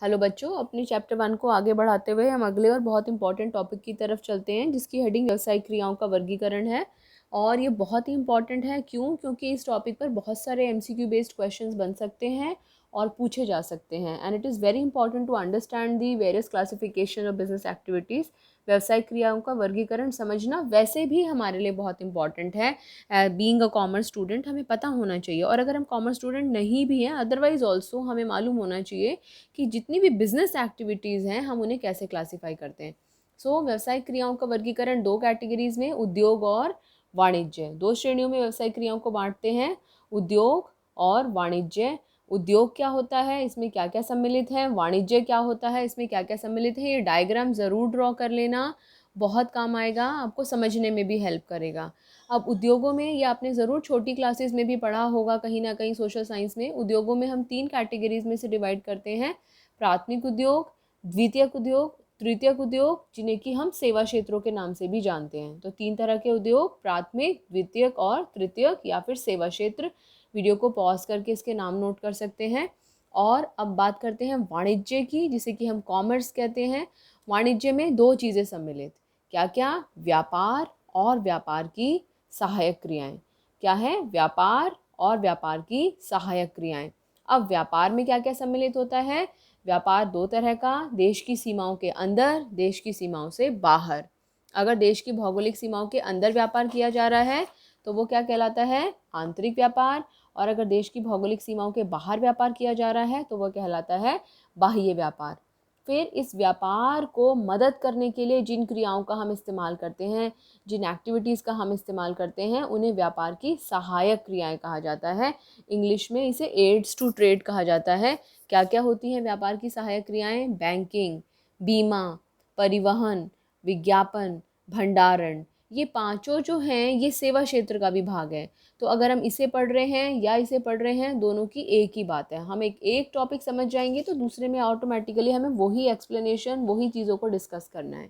Hello बच्चों, अपने chapter 1 को आगे बढ़ाते हुए हम अगले और बहुत इंपॉर्टेंट टॉपिक की तरफ चलते हैं, जिसकी हेडिंग व्यावसायिक क्रियाओं का वर्गीकरण है। और ये बहुत ही इंपॉर्टेंट है। क्यों? क्योंकि इस टॉपिक पर बहुत सारे एमसीक्यू बेस्ड क्वेश्चंस बन सकते हैं और पूछे जा सकते हैं। And it is very important to understand the various classification of business activities. व्यावसायिक क्रियाओं का वर्गीकरण समझना वैसे भी हमारे लिए बहुत इंपॉर्टेंट है। बीइंग अ कॉमर्स स्टूडेंट हमें पता होना चाहिए, और अगर हम कॉमर्स स्टूडेंट नहीं भी हैं अदरवाइज ऑल्सो हमें मालूम होना चाहिए कि जितनी भी बिजनेस एक्टिविटीज़ हैं हम उन्हें कैसे क्लासीफाई करते हैं। व्यावसायिक क्रियाओं का वर्गीकरण दो कैटेगरीज में, उद्योग और वाणिज्य, दो श्रेणियों में व्यावसायिक क्रियाओं को बांटते हैं, उद्योग और वाणिज्य। उद्योग क्या होता है, इसमें क्या क्या सम्मिलित है, वाणिज्य क्या होता है, इसमें क्या क्या सम्मिलित है, ये डायग्राम ज़रूर ड्रॉ कर लेना, बहुत काम आएगा, आपको समझने में भी हेल्प करेगा। अब उद्योगों में, ये आपने ज़रूर छोटी क्लासेस में भी पढ़ा होगा कहीं ना कहीं सोशल साइंस में, उद्योगों में हम तीन कैटेगरीज में से डिवाइड करते हैं, प्राथमिक उद्योग, द्वितीयक उद्योग, तृतीयक उद्योग, जिन्हें कि हम सेवा क्षेत्रों के नाम से भी जानते हैं। तो तीन तरह के उद्योग, प्राथमिक, द्वितीयक और तृतीयक या फिर सेवा क्षेत्र। वीडियो को पॉज करके इसके नाम नोट कर सकते हैं। और अब बात करते हैं वाणिज्य की, जिसे कि हम कॉमर्स कहते हैं। वाणिज्य में दो चीज़ें सम्मिलित, क्या क्या? व्यापार और व्यापार की सहायक क्रियाएं। क्या है? व्यापार और व्यापार की सहायक क्रियाएं। अब व्यापार में क्या क्या सम्मिलित होता है? व्यापार दो तरह का, देश की सीमाओं के अंदर, देश की सीमाओं से बाहर। अगर देश की भौगोलिक सीमाओं के अंदर व्यापार किया जा रहा है तो वो क्या कहलाता है? आंतरिक व्यापार। और अगर देश की भौगोलिक सीमाओं के बाहर व्यापार किया जा रहा है तो वह कहलाता है बाह्य व्यापार। फिर इस व्यापार को मदद करने के लिए जिन क्रियाओं का हम इस्तेमाल करते हैं, जिन एक्टिविटीज़ का हम इस्तेमाल करते हैं, उन्हें व्यापार की सहायक क्रियाएं कहा जाता है। इंग्लिश में इसे एड्स टू ट्रेड कहा जाता है। क्या क्या होती हैं व्यापार की सहायक क्रियाएं? बैंकिंग, बीमा, परिवहन, विज्ञापन, भंडारण। ये पांचों जो हैं ये सेवा क्षेत्र का विभाग है। तो अगर हम इसे पढ़ रहे हैं या इसे पढ़ रहे हैं, दोनों की एक ही बात है। हम एक टॉपिक समझ जाएंगे तो दूसरे में ऑटोमेटिकली हमें वही एक्सप्लेनेशन, वही चीज़ों को डिस्कस करना है।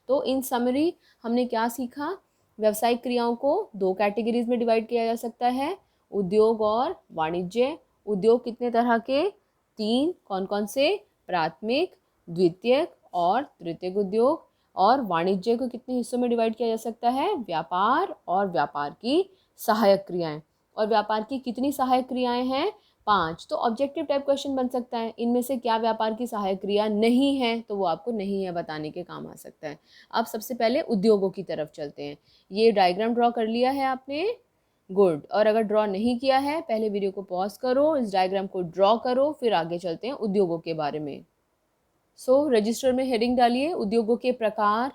तो इन समरी हमने क्या सीखा? व्यावसायिक क्रियाओं को दो कैटेगरीज में डिवाइड किया जा सकता है, उद्योग और वाणिज्य। उद्योग कितने तरह के? तीन। कौन कौन से? प्राथमिक, द्वितीयक और तृतीयक उद्योग। और वाणिज्य को कितने हिस्सों में डिवाइड किया जा सकता है? व्यापार और व्यापार की सहायक क्रियाएं। और व्यापार की कितनी सहायक क्रियाएं हैं? 5। तो ऑब्जेक्टिव टाइप क्वेश्चन बन सकता है, इनमें से क्या व्यापार की सहायक क्रिया नहीं है, तो वो आपको नहीं है बताने के काम आ सकता है। अब सबसे पहले उद्योगों की तरफ चलते हैं। ये डायग्राम ड्रॉ कर लिया है आपने? गुड। और अगर ड्रॉ नहीं किया है, पहले वीडियो को पॉज करो, इस डायग्राम को ड्रॉ करो, फिर आगे चलते हैं उद्योगों के बारे में। रजिस्टर में हेडिंग डालिए, उद्योगों के प्रकार।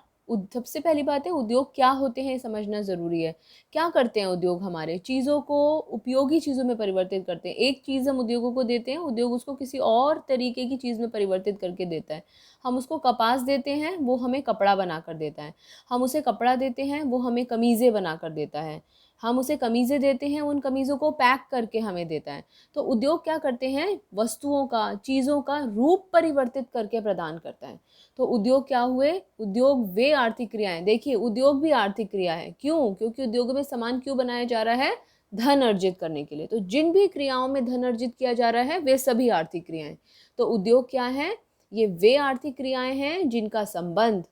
सबसे पहली बात है, उद्योग क्या होते हैं समझना ज़रूरी है। क्या करते हैं उद्योग? हमारे चीज़ों को उपयोगी चीज़ों में परिवर्तित करते हैं। एक चीज़ हम उद्योगों को देते हैं, उद्योग उसको किसी और तरीके की चीज़ में परिवर्तित करके देता है। हम उसको कपास देते हैं, वो हमें कपड़ा बना कर देता है। हम उसे कपड़ा देते हैं, वो हमें कमीज़ें बना कर देता है। हम उसे कमीज़ें देते हैं, उन कमीज़ों को पैक करके हमें देता है। तो उद्योग क्या करते हैं? वस्तुओं का, चीज़ों का रूप परिवर्तित करके प्रदान करता है। तो उद्योग क्या हुए? उद्योग वे आर्थिक क्रियाएं। देखिए, उद्योग भी आर्थिक क्रिया है। क्यों? क्योंकि उद्योगों में सामान क्यों बनाया जा रहा है? धन अर्जित करने के लिए। तो जिन भी क्रियाओं में धन अर्जित किया जा रहा है वे सभी आर्थिक क्रियाएं। तो उद्योग क्या है? ये वे आर्थिक क्रियाएं हैं जिनका संबंध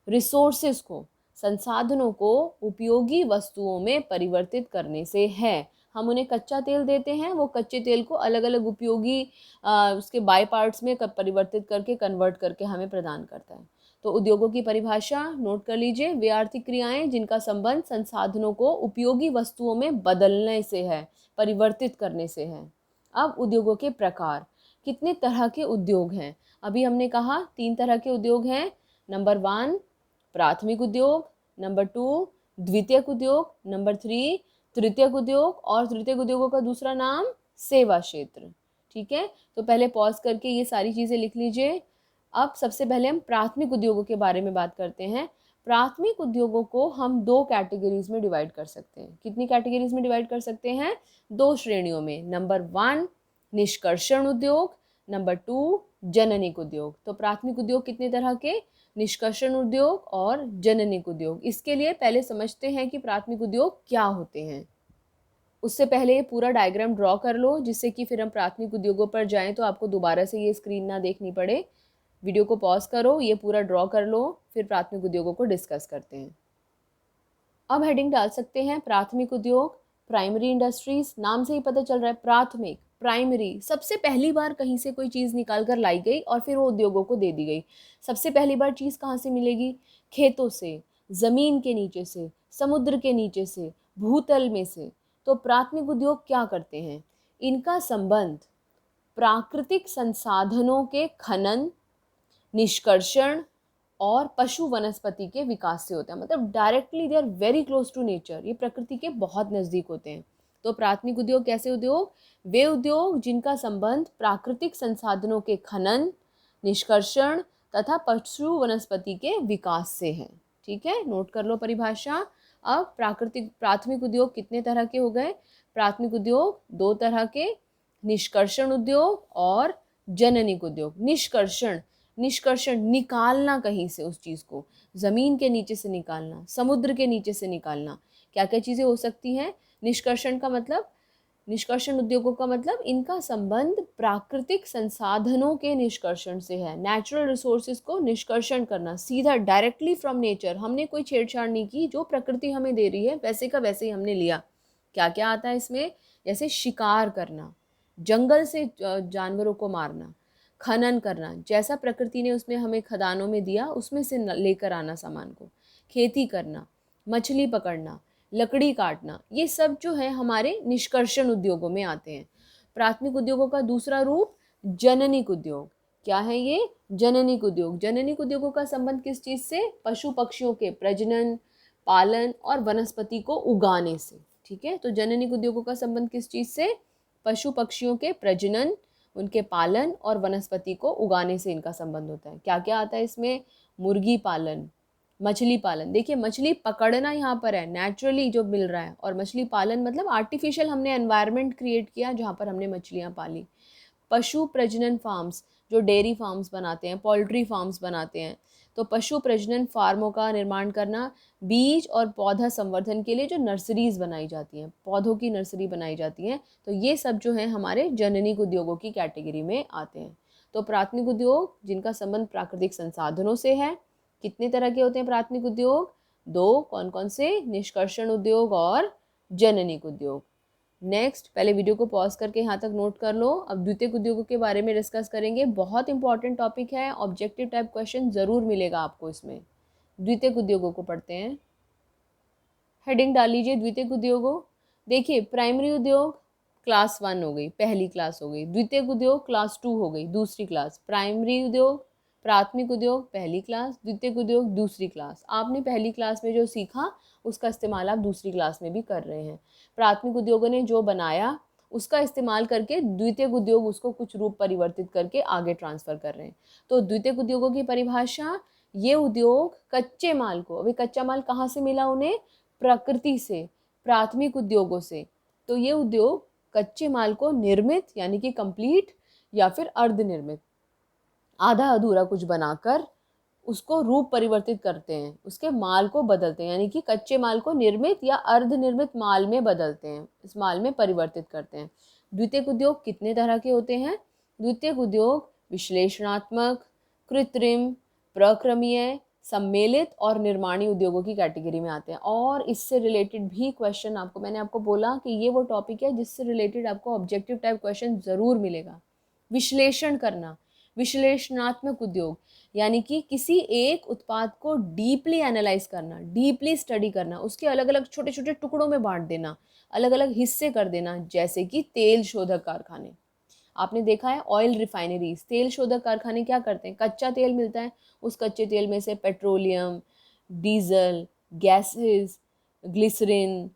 रिसोर्सेस को, संसाधनों को उपयोगी वस्तुओं में परिवर्तित करने से है। हम उन्हें कच्चा तेल देते हैं, वो कच्चे तेल को अलग अलग उपयोगी उसके बाय पार्ट्स में परिवर्तित करके, कन्वर्ट करके हमें प्रदान करता है। तो उद्योगों की परिभाषा नोट कर लीजिए, वे आर्थिक क्रियाएं जिनका संबंध संसाधनों को उपयोगी वस्तुओं में बदलने से है, परिवर्तित करने से है। अब उद्योगों के प्रकार, कितने तरह के उद्योग हैं? अभी हमने कहा तीन तरह के उद्योग हैं। नंबर 1 प्राथमिक उद्योग, नंबर 2 द्वितीयक उद्योग, नंबर 3 तृतीयक उद्योग, और तृतीयक उद्योगों का दूसरा नाम सेवा क्षेत्र। ठीक है, तो पहले पॉज करके ये सारी चीज़ें लिख लीजिए। अब सबसे पहले हम प्राथमिक उद्योगों के बारे में बात करते हैं। प्राथमिक उद्योगों को हम दो कैटेगरीज में डिवाइड कर सकते हैं। कितनी कैटेगरीज में डिवाइड कर सकते हैं? दो श्रेणियों में। नंबर 1 निष्कर्षण उद्योग, नंबर 2 जननिक उद्योग। तो प्राथमिक उद्योग कितने तरह के? निष्कर्षण उद्योग और जननिक उद्योग। इसके लिए पहले समझते हैं कि प्राथमिक उद्योग क्या होते हैं। उससे पहले ये पूरा डायग्राम ड्रॉ कर लो, जिससे कि फिर हम प्राथमिक उद्योगों पर जाएं तो आपको दोबारा से ये स्क्रीन ना देखनी पड़े। वीडियो को पॉज करो, ये पूरा ड्रॉ कर लो, फिर प्राथमिक उद्योगों को डिस्कस करते हैं। अब हेडिंग डाल सकते हैं प्राथमिक उद्योग, प्राइमरी इंडस्ट्रीज। नाम से ही पता चल रहा है प्राथमिक, प्राइमरी, सबसे पहली बार कहीं से कोई चीज़ निकाल कर लाई गई और फिर वो उद्योगों को दे दी गई। सबसे पहली बार चीज़ कहाँ से मिलेगी? खेतों से, ज़मीन के नीचे से, समुद्र के नीचे से, भूतल में से। तो प्राथमिक उद्योग क्या करते हैं? इनका संबंध प्राकृतिक संसाधनों के खनन, निष्कर्षण और पशु वनस्पति के विकास से होता है। मतलब directly they are very close to nature, ये प्रकृति के बहुत नज़दीक होते हैं। तो प्राथमिक उद्योग कैसे उद्योग? वे उद्योग जिनका संबंध प्राकृतिक संसाधनों के खनन, निष्कर्षण तथा पशु वनस्पति के विकास से है। ठीक है, नोट कर लो परिभाषा। अब प्राथमिक उद्योग कितने तरह के हो गए? प्राथमिक उद्योग दो तरह के, निष्कर्षण उद्योग और जननिक उद्योग। निष्कर्षण, निष्कर्षण निकालना कहीं से उस चीज़ को, ज़मीन के नीचे से निकालना, समुद्र के नीचे से निकालना। क्या क्या चीज़ें हो सकती हैं? निष्कर्षण का मतलब, निष्कर्षण उद्योगों का मतलब इनका संबंध प्राकृतिक संसाधनों के निष्कर्षण से है। नेचुरल रिसोर्सेज को निष्कर्षण करना, सीधा डायरेक्टली फ्रॉम नेचर। हमने कोई छेड़छाड़ नहीं की, जो प्रकृति हमें दे रही है वैसे का वैसे ही हमने लिया। क्या क्या आता है इसमें? जैसे शिकार करना, जंगल से जानवरों को मारना, खनन करना, जैसा प्रकृति ने उसमें हमें खदानों में दिया उसमें से लेकर आना सामान को, खेती करना, मछली पकड़ना, लकड़ी काटना, ये सब जो है हमारे निष्कर्षण उद्योगों में आते हैं। प्राथमिक उद्योगों का दूसरा रूप जननिक उद्योग। क्या है ये? जननिक उद्योग। जननिक उद्योगों का संबंध किस चीज़ से? पशु पक्षियों के प्रजनन, पालन और वनस्पति को उगाने से। ठीक है, तो जननिक उद्योगों का संबंध किस चीज़ से? पशु पक्षियों के प्रजनन, उनके पालन और वनस्पति को उगाने से इनका संबंध होता है। क्या क्या आता है इसमें? मुर्गी पालन, मछली पालन। देखिए, मछली पकड़ना यहाँ पर है नेचुरली जो मिल रहा है, और मछली पालन मतलब आर्टिफिशियल हमने एनवायरनमेंट क्रिएट किया जहाँ पर हमने मछलियाँ पाली। पशु प्रजनन फार्म्स, जो डेयरी फार्म्स बनाते हैं, पोल्ट्री फार्म्स बनाते हैं, तो पशु प्रजनन फार्मों का निर्माण करना। बीज और पौधा संवर्धन के लिए जो नर्सरीज बनाई जाती हैं, पौधों की नर्सरी बनाई जाती हैं, तो ये सब जो है हमारे जननिक उद्योगों की कैटेगरी में आते हैं। तो प्राथमिक उद्योग जिनका संबंध प्राकृतिक संसाधनों से है, कितने तरह के होते हैं प्राथमिक उद्योग? दो। कौन कौन से? निष्कर्षण उद्योग और जननिक उद्योग। नेक्स्ट, पहले वीडियो को पॉज करके यहाँ तक नोट कर लो। अब द्वितीयक उद्योगों के बारे में डिस्कस करेंगे। बहुत इंपॉर्टेंट टॉपिक है, ऑब्जेक्टिव टाइप क्वेश्चन ज़रूर मिलेगा आपको इसमें। द्वितीयक उद्योगों को पढ़ते हैं। हेडिंग डाल लीजिए द्वितीयक उद्योगों। देखिए, प्राइमरी उद्योग क्लास 1 हो गई, पहली क्लास हो गई। द्वितीयक उद्योग क्लास 2 हो गई, दूसरी क्लास। प्राइमरी उद्योग, प्राथमिक उद्योग पहली क्लास, द्वितीयक उद्योग दूसरी क्लास। आपने पहली क्लास में जो सीखा उसका इस्तेमाल आप दूसरी क्लास में भी कर रहे हैं। प्राथमिक उद्योगों ने जो बनाया उसका इस्तेमाल करके द्वितीयक उद्योग उसको कुछ रूप परिवर्तित करके आगे ट्रांसफ़र कर रहे हैं। तो द्वितीयक उद्योगों की परिभाषा, ये उद्योग कच्चे माल को, अभी कच्चा माल कहाँ से मिला उन्हें? प्रकृति से, प्राथमिक उद्योगों से। तो ये उद्योग कच्चे माल को निर्मित यानी कि कंप्लीट या फिर अर्धनिर्मित, आधा अधूरा कुछ बनाकर उसको रूप परिवर्तित करते हैं, उसके माल को बदलते हैं, यानी कि कच्चे माल को निर्मित या अर्धनिर्मित माल में बदलते हैं, इस माल में परिवर्तित करते हैं। द्वितीयक उद्योग कितने तरह के होते हैं? द्वितीयक उद्योग विश्लेषणात्मक, कृत्रिम, प्रक्रमीय, सम्मेलित और निर्माणी उद्योगों की कैटेगरी में आते हैं। और इससे रिलेटेड भी क्वेश्चन आपको, मैंने आपको बोला कि ये वो टॉपिक है जिससे रिलेटेड आपको ऑब्जेक्टिव टाइप क्वेश्चन ज़रूर मिलेगा। विश्लेषण करना, विश्लेषणात्मक उद्योग यानी कि किसी एक उत्पाद को डीपली एनालाइज करना, डीपली स्टडी करना, उसके अलग अलग छोटे छोटे टुकड़ों में बांट देना, अलग अलग हिस्से कर देना। जैसे कि तेल शोधक कारखाने, आपने देखा है ऑयल रिफाइनरीज, तेल शोधक कारखाने क्या करते हैं? कच्चा तेल मिलता है, उस कच्चे तेल में से पेट्रोलियम, डीजल, गैसेस, ग्लिसरीन,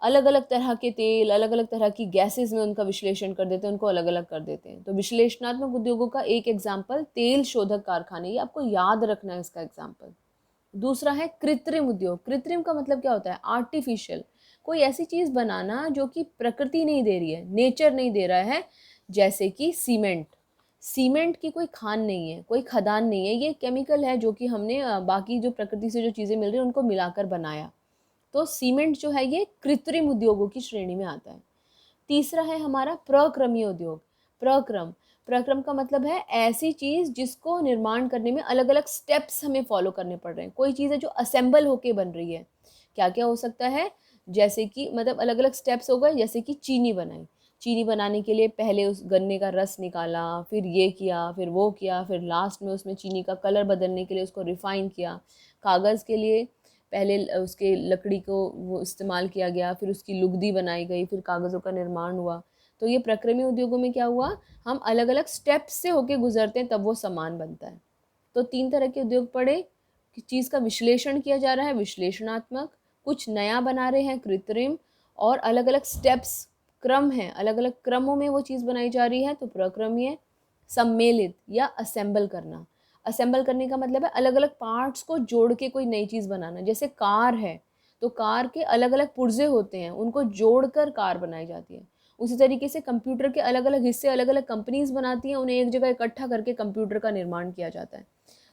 अलग अलग तरह के तेल, अलग अलग तरह की गैसेस में उनका विश्लेषण कर देते हैं, उनको अलग अलग कर देते हैं। तो विश्लेषणात्मक उद्योगों का एक एग्जाम्पल तेल शोधक कारखाने, ये आपको याद रखना है इसका एग्जाम्पल। दूसरा है कृत्रिम उद्योग। कृत्रिम का मतलब क्या होता है? आर्टिफिशियल, कोई ऐसी चीज़ बनाना जो कि प्रकृति नहीं दे रही है, नेचर नहीं दे रहा है। जैसे कि सीमेंट, सीमेंट की कोई खान नहीं है, कोई खदान नहीं है, ये केमिकल है जो कि हमने बाकी जो प्रकृति से जो चीज़ें मिल रही हैं उनको मिलाकर बनाया। तो सीमेंट जो है ये कृत्रिम उद्योगों की श्रेणी में आता है। तीसरा है हमारा प्रक्रमीय उद्योग। प्रक्रम का मतलब है ऐसी चीज़ जिसको निर्माण करने में अलग अलग स्टेप्स हमें फॉलो करने पड़ रहे हैं। कोई चीज़ है जो असेंबल होके बन रही है। क्या क्या हो सकता है, जैसे कि मतलब अलग अलग स्टेप्स हो गए, जैसे कि चीनी बनाई। चीनी बनाने के लिए पहले उस गन्ने का रस निकाला, फिर ये किया, फिर वो किया, फिर लास्ट में उसमें चीनी का कलर बदलने के लिए उसको रिफ़ाइन किया। कागज़ के लिए पहले उसके लकड़ी को वो इस्तेमाल किया गया, फिर उसकी लुगदी बनाई गई, फिर कागज़ों का निर्माण हुआ। तो ये प्रक्रमीय उद्योगों में क्या हुआ, हम अलग अलग स्टेप्स से होके गुजरते हैं तब वो सामान बनता है। तो 3 तरह के उद्योग पड़े कि चीज़ का विश्लेषण किया जा रहा है, विश्लेषणात्मक, कुछ नया बना रहे हैं, कृत्रिम, और अलग अलग स्टेप्स, क्रम है, अलग अलग क्रमों में वो चीज़ बनाई जा रही है, तो प्रक्रमीय। सम्मेलित या असेंबल करना। असेंबल करने का मतलब है अलग अलग पार्ट्स को जोड़ के कोई नई चीज़ बनाना। जैसे कार है, तो कार के अलग अलग पुर्जे होते हैं, उनको जोड़कर कार बनाई जाती है। उसी तरीके से कंप्यूटर के अलग अलग हिस्से अलग अलग कंपनीज बनाती हैं, उन्हें एक जगह इकट्ठा करके कंप्यूटर का निर्माण किया जाता है।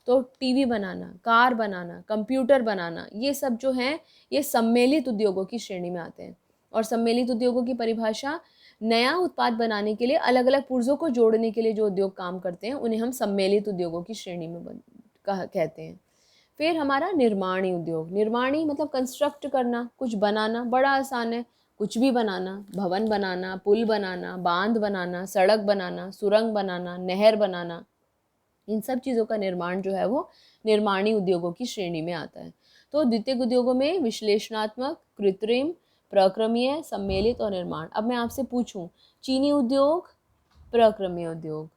तो टीवी बनाना, कार बनाना, कंप्यूटर बनाना, ये सब जो हैं ये सम्मेलित उद्योगों की श्रेणी में आते हैं। और सम्मेलित उद्योगों की परिभाषा, नया उत्पाद बनाने के लिए अलग अलग पुर्जों को जोड़ने के लिए जो उद्योग काम करते हैं उन्हें हम सम्मेलित उद्योगों की श्रेणी में कहते हैं। फिर हमारा निर्माणी उद्योग। निर्माणी मतलब कंस्ट्रक्ट करना, कुछ बनाना, बड़ा आसान है, कुछ भी बनाना, भवन बनाना, पुल बनाना, बांध बनाना, सड़क बनाना, सुरंग बनाना, नहर बनाना, इन सब चीज़ों का निर्माण जो है वो निर्माणी उद्योगों की श्रेणी में आता है। तो द्वितीयक उद्योगों में विश्लेषणात्मक, कृत्रिम, प्रक्रमीय, सम्मेलित और निर्माण। अब मैं आपसे पूछूं, चीनी उद्योग प्रक्रमीय उद्योग,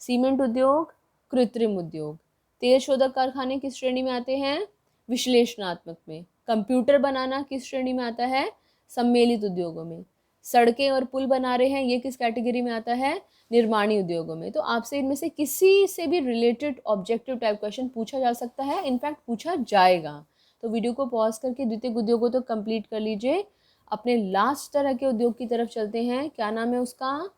सीमेंट उद्योग कृत्रिम उद्योग, तेल शोधक कारखाने किस श्रेणी में आते हैं, विश्लेषणात्मक में, कंप्यूटर बनाना किस श्रेणी में आता है, सम्मेलित उद्योगों में, सड़कें और पुल बना रहे हैं ये किस कैटेगरी में आता है, निर्माणी उद्योगों में। तो आपसे इनमें से किसी से भी रिलेटेड ऑब्जेक्टिव टाइप क्वेश्चन पूछा जा सकता है, इनफैक्ट पूछा जाएगा। तो वीडियो को पॉज करके द्वितीय उद्योगों तो कंप्लीट कर लीजिए। अपने लास्ट तरह के उद्योग की तरफ चलते हैं, क्या नाम है उसका,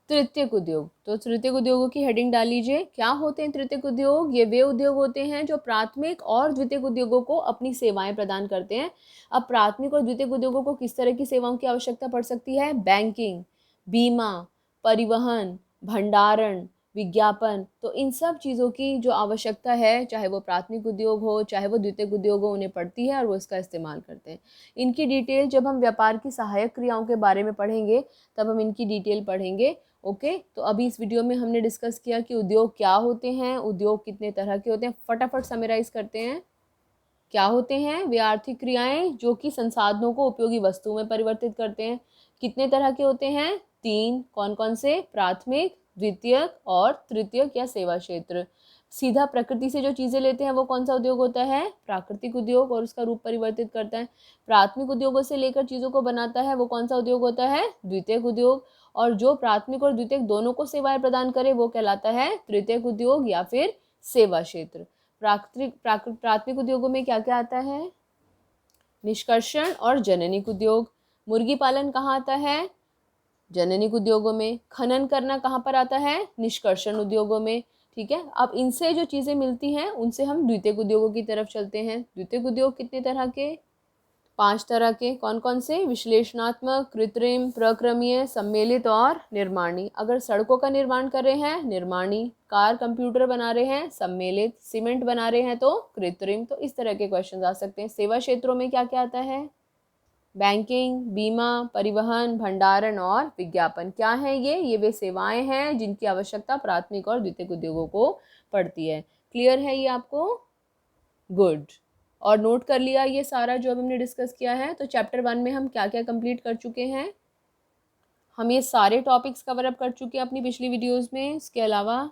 तृतीयक उद्योग। तो तृतीयक उद्योगों की हेडिंग डाल लीजिए। क्या होते हैं तृतीयक उद्योग, ये वे उद्योग होते हैं जो प्राथमिक और द्वितीयक उद्योगों को अपनी सेवाएं प्रदान करते हैं। अब प्राथमिक और द्वितीयक उद्योगों को किस तरह की सेवाओं की आवश्यकता पड़ सकती है, बैंकिंग, बीमा, परिवहन, भंडारण, विज्ञापन, तो इन सब चीज़ों की जो आवश्यकता है, चाहे वो प्राथमिक उद्योग हो चाहे वो द्वितीयक उद्योग हो, उन्हें पड़ती है और वो इसका इस्तेमाल करते हैं। इनकी डिटेल जब हम व्यापार की सहायक क्रियाओं के बारे में पढ़ेंगे तब हम इनकी डिटेल पढ़ेंगे। ओके, तो अभी इस वीडियो में हमने डिस्कस किया कि उद्योग क्या होते हैं, उद्योग कितने तरह के होते हैं। फटाफट समराइज करते हैं। क्या होते हैं, वे आर्थिक क्रियाएं जो कि संसाधनों को उपयोगी वस्तुओं में परिवर्तित करते हैं। कितने तरह के होते हैं, 3। कौन कौन से, प्राथमिक, द्वितीयक और तृतीयक या सेवा क्षेत्र। सीधा प्रकृति से जो चीज़ें लेते हैं वो कौन सा उद्योग होता है, प्राकृतिक उद्योग, और उसका रूप परिवर्तित करता है। प्राथमिक उद्योगों से लेकर चीज़ों को बनाता है वो कौन सा उद्योग होता है, द्वितीयक उद्योग, और जो प्राथमिक और द्वितीयक दोनों को सेवाएं प्रदान करे वो कहलाता है तृतीयक उद्योग या फिर सेवा क्षेत्र। प्राथमिक उद्योगों में क्या क्या आता है, निष्कर्षण और जननिक उद्योग। मुर्गी पालन कहाँ आता है, जननिक उद्योगों में। खनन करना कहाँ पर आता है, निष्कर्षण उद्योगों में। ठीक है, अब इनसे जो चीज़ें मिलती हैं उनसे हम द्वितीयक उद्योगों की तरफ चलते हैं। द्वितीयक उद्योग कितने तरह के, 5 तरह के। कौन कौन से, विश्लेषणात्मक, कृत्रिम, प्रक्रमीय, सम्मेलित और निर्माणी। अगर सड़कों का निर्माण कर रहे हैं, निर्माणी। कार कंप्यूटर बना रहे हैं, सम्मेलित। सीमेंट बना रहे हैं तो कृत्रिम। तो इस तरह के क्वेश्चन आ सकते हैं। सेवा क्षेत्रों में क्या क्या आता है, बैंकिंग, बीमा, परिवहन, भंडारण और विज्ञापन। क्या है ये वे सेवाएं हैं जिनकी आवश्यकता प्राथमिक और द्वितीयक उद्योगों को पड़ती है। क्लियर है ये आपको, गुड। और नोट कर लिया ये सारा जो अब हमने डिस्कस किया है। तो चैप्टर 1 में हम क्या क्या कंप्लीट कर चुके हैं, हम ये सारे टॉपिक्स कवर अप कर चुके हैं अपनी पिछली वीडियोस में। इसके अलावा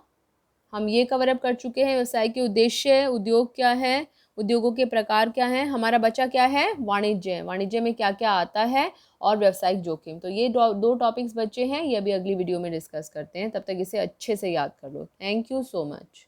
हम ये कवर अप कर चुके हैं व्यवसाय के उद्देश्य, उद्योग क्या है, उद्योगों के प्रकार क्या हैं। हमारा बचा क्या है, वाणिज्य। वाणिज्य में क्या क्या आता है और व्यावसायिक जोखिम। तो ये दो टॉपिक्स बचे हैं, ये अभी अगली वीडियो में डिस्कस करते हैं। तब तक इसे अच्छे से याद कर लो। Thank you so much.